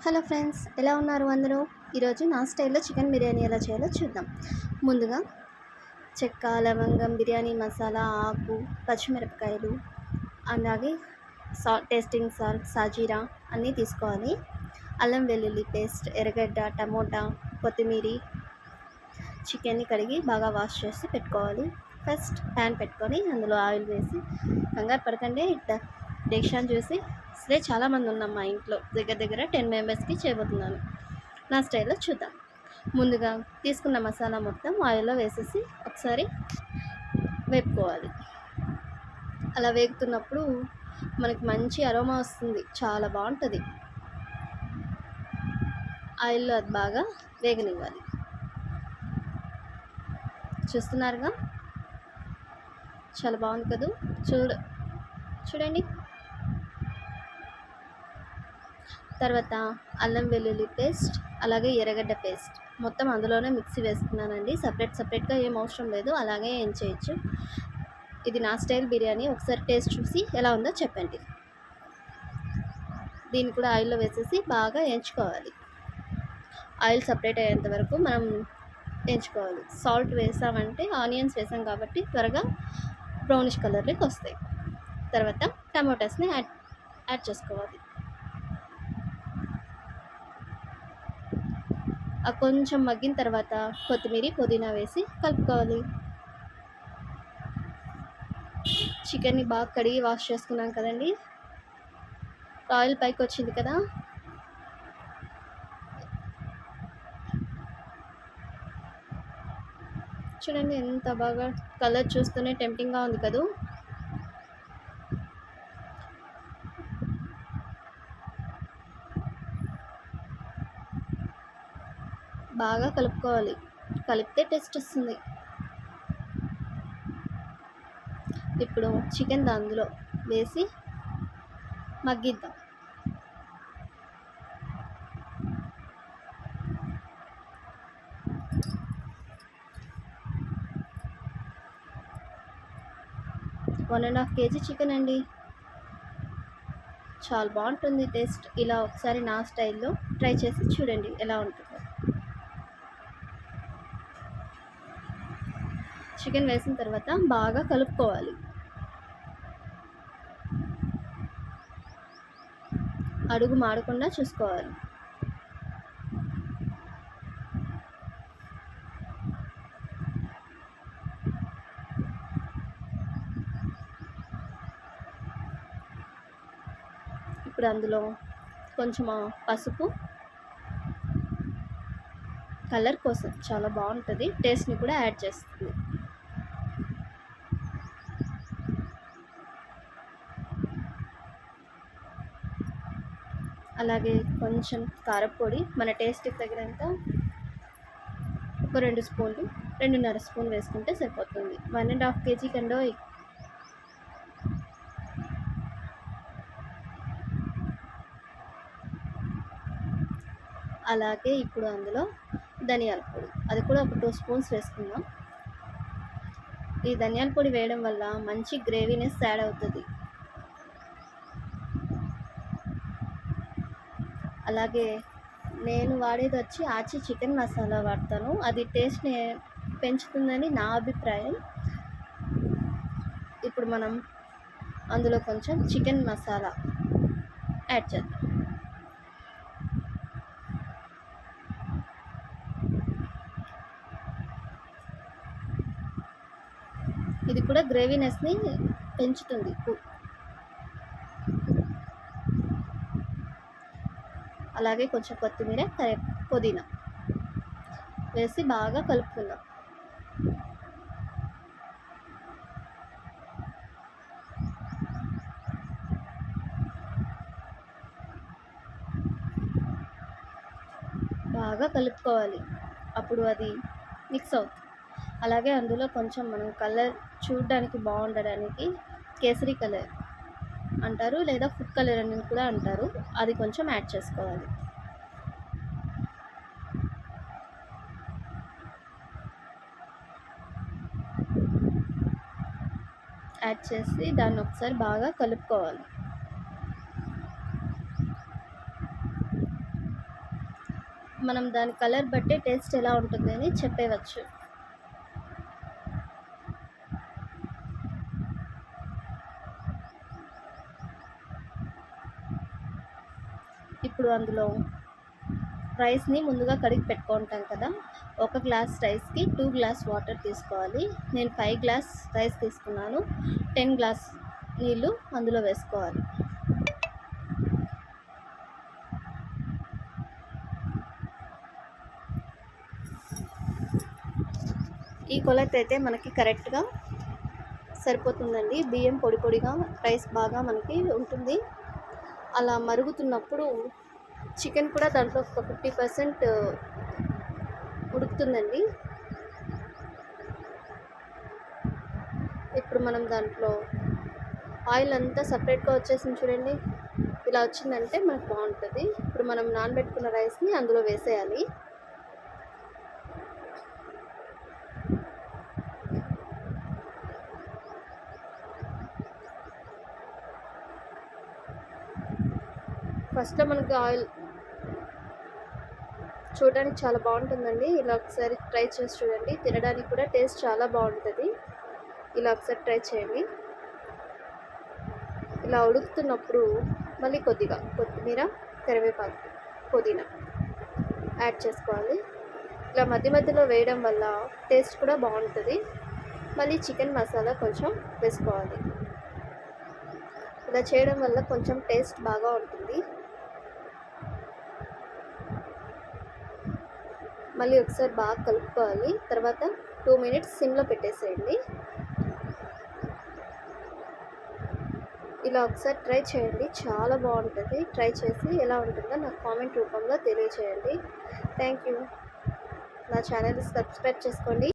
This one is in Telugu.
హలో ఫ్రెండ్స్, ఎలా ఉన్నారు అందరూ? ఈరోజు నా స్టైల్లో చికెన్ బిర్యానీ ఎలా చేయాలో చూద్దాం. ముందుగా చెక్క, లవంగం, బిర్యానీ మసాలా, ఆకు, పచ్చిమిరపకాయలు, అలాగే టేస్టింగ్ సాల్ట్, సాజీరా అన్నీ తీసుకోవాలి. అల్లం వెల్లుల్లి పేస్ట్, ఎర్రగడ్డ, టమోటా, కొత్తిమీర, చికెన్ని కడిగి బాగా వాష్ చేసి పెట్టుకోవాలి. ఫస్ట్ ప్యాన్ పెట్టుకొని అందులో ఆయిల్ వేసి, కంగారు పడకండి, డేక్షాన్ చూసి అసలే చాలామంది ఉన్నాం మా ఇంట్లో, దగ్గర 10 మెంబర్స్కి చేయబోతున్నాను. నా స్టైల్లో చూద్దాం. ముందుగా తీసుకున్న మసాలా మొత్తం ఆయిల్లో వేసేసి ఒకసారి వేపుకోవాలి. అలా వేగుతున్నప్పుడు మనకి మంచి అరోమా వస్తుంది, చాలా బాగుంటుంది. ఆయిల్లో అది బాగా వేగనివ్వాలి. చూస్తున్నారుగా, చాలా బాగుంది కదా. చూడండి. తర్వాత అల్లం వెల్లుల్లి పేస్ట్, అలాగే ఎర్రగడ్డ పేస్ట్ మొత్తం అందులోనే మిక్సీ వేసుకున్నానండి. సపరేట్గా ఏం అవసరం లేదు, అలాగే ఏం చేయొచ్చు. ఇది నా స్టైల్ బిర్యానీ. ఒకసారి టేస్ట్ చూసి ఎలా ఉందో చెప్పండి. దీన్ని కూడా ఆయిల్లో వేసేసి బాగా వేయించుకోవాలి. ఆయిల్ సపరేట్ అయ్యేంత వరకు మనం వేయించుకోవాలి. సాల్ట్ వేసామంటే, ఆనియన్స్ వేసాం కాబట్టి త్వరగా బ్రౌనిష్ కలర్లోకి వస్తాయి. తర్వాత టమాటాస్ని యాడ్ చేసుకోవాలి. కొంచెం మగ్గిన తర్వాత కొత్తిమీర, పుదీనా వేసి కలుపుకోవాలి. చికెన్ని బాగా కడిగి వాష్ చేసుకున్నాం కదండి. ఆయిల్ పైకి వచ్చింది కదా. చూడండి ఎంత బాగా, కలర్ చూస్తూనే టెంప్టింగ్గా ఉంది కదా. బాగా కలుపుకోవాలి, కలిపితే టేస్ట్ వస్తుంది. ఇప్పుడు చికెన్ అందులో వేసి మగ్గిద్దాం. One and half KG chicken అండి. చాలా బాగుంటుంది టేస్ట్. ఇలా ఒకసారి నా స్టైల్లో ట్రై చేసి చూడండి ఎలా ఉంటుందో. చికెన్ వేసిన తర్వాత బాగా కలుపుకోవాలి. అడుగు మాడకుండా చూసుకోవాలి. ఇప్పుడు అందులో కొంచెం పసుపు, కలర్ కోసం చాలా బాగుంటుంది, టేస్ట్ని కూడా యాడ్ చేస్తుంది. అలాగే కొంచెం కారపొడి, మన టేస్ట్కి తగినంత ఒక 2 స్పూన్లు, 2.5 స్పూన్ వేసుకుంటే సరిపోతుంది. 1.5 కేజీ కండో. అలాగే ఇప్పుడు అందులో ధనియాల పొడి, అది కూడా ఒక 2 స్పూన్స్ వేసుకుందాం. ఈ ధనియాల పొడి వేయడం వల్ల మంచి గ్రేవీనెస్ యాడ్ అవుతుంది. అలాగే నేను వాడేది వచ్చి ఆచి చికెన్ మసాలా వాడతాను. అది టేస్ట్ని పెంచుతుందని నా అభిప్రాయం. ఇప్పుడు మనం అందులో కొంచెం చికెన్ మసాలా యాడ్ చేద్దాం. ఇది కూడా గ్రేవీనెస్ని పెంచుతుంది. అలాగే కొంచెం కొత్తిమీర, పుదీనా వేసి బాగా కలుపుకుందాం. బాగా కలుపుకోవాలి, అప్పుడు అది మిక్స్ అవుతుంది. అలాగే అందులో కొంచెం మనం కలర్ చూడడానికి బాగుండడానికి కేసరి కలర్ అంటారు, లేదా ఫుడ్ కలర్ అని కూడా అంటారు, అది కొంచెం యాడ్ చేసుకోవాలి. యాడ్ చేసి దాన్ని ఒకసారి బాగా కలుపుకోవాలి. మనం దాని కలర్ బట్టి టేస్ట్ ఎలా ఉంటుంది అని చెప్పేవచ్చు. ఇప్పుడు అందులో రైస్ని ముందుగా కడిగి పెట్టుకుంటాం కదా, ఒక గ్లాస్ రైస్కి 2 గ్లాస్ వాటర్ తీసుకోవాలి. నేను 5 గ్లాస్ రైస్ తీసుకున్నాను. 10 గ్లాస్ నీళ్ళు అందులో వేసుకోవాలి. ఈ కొలత అయితే మనకి కరెక్ట్గా సరిపోతుందండి. బియ్యం పొడి పొడిగా, రైస్ బాగా మనకి ఉంటుంది. అలా మరుగుతున్నప్పుడు చికెన్ కూడా దాంట్లో ఒక 50% ఉడుకుతుందండి. ఇప్పుడు మనం దాంట్లో ఆయిల్ అంతా సపరేట్గా వచ్చేసింది చూడండి. ఇలా వచ్చిందంటే మనకు బాగుంటుంది. ఇప్పుడు మనం నానబెట్టుకున్న రైస్ని అందులో వేసేయాలి. ఫస్ట్లో మనకి ఆయిల్ చూడడానికి చాలా బాగుంటుందండి. ఇలా ఒకసారి ట్రై చేసి చూడండి. తినడానికి కూడా టేస్ట్ చాలా బాగుంటుంది. ఇలా ఒకసారి ట్రై చేయండి. ఇలా ఉడుకుతున్నప్పుడు మళ్ళీ కొద్దిగా కొత్తిమీర, కరివేపాకు, పుదీనా యాడ్ చేసుకోవాలి. ఇలా మధ్య మధ్యలో వేయడం వల్ల టేస్ట్ కూడా బాగుంటుంది. మళ్ళీ చికెన్ మసాలా కొంచెం వేసుకోవాలి. ఇలా చేయడం వల్ల కొంచెం టేస్ట్ బాగా ఉంటుంది. మళ్ళీ ఒకసారి బాగా కలుపుకోవాలి. తర్వాత 2 మినిట్స్ సిమ్లో పెట్టేసేయండి. ఇలా ఒకసారి ట్రై చేయండి, చాలా బాగుంటుంది. ట్రై చేసి ఎలా ఉంటుందో నాకు కామెంట్ రూపంలో తెలియచేయండి. Thank you. నా ఛానల్ని సబ్స్క్రైబ్ చేసుకోండి.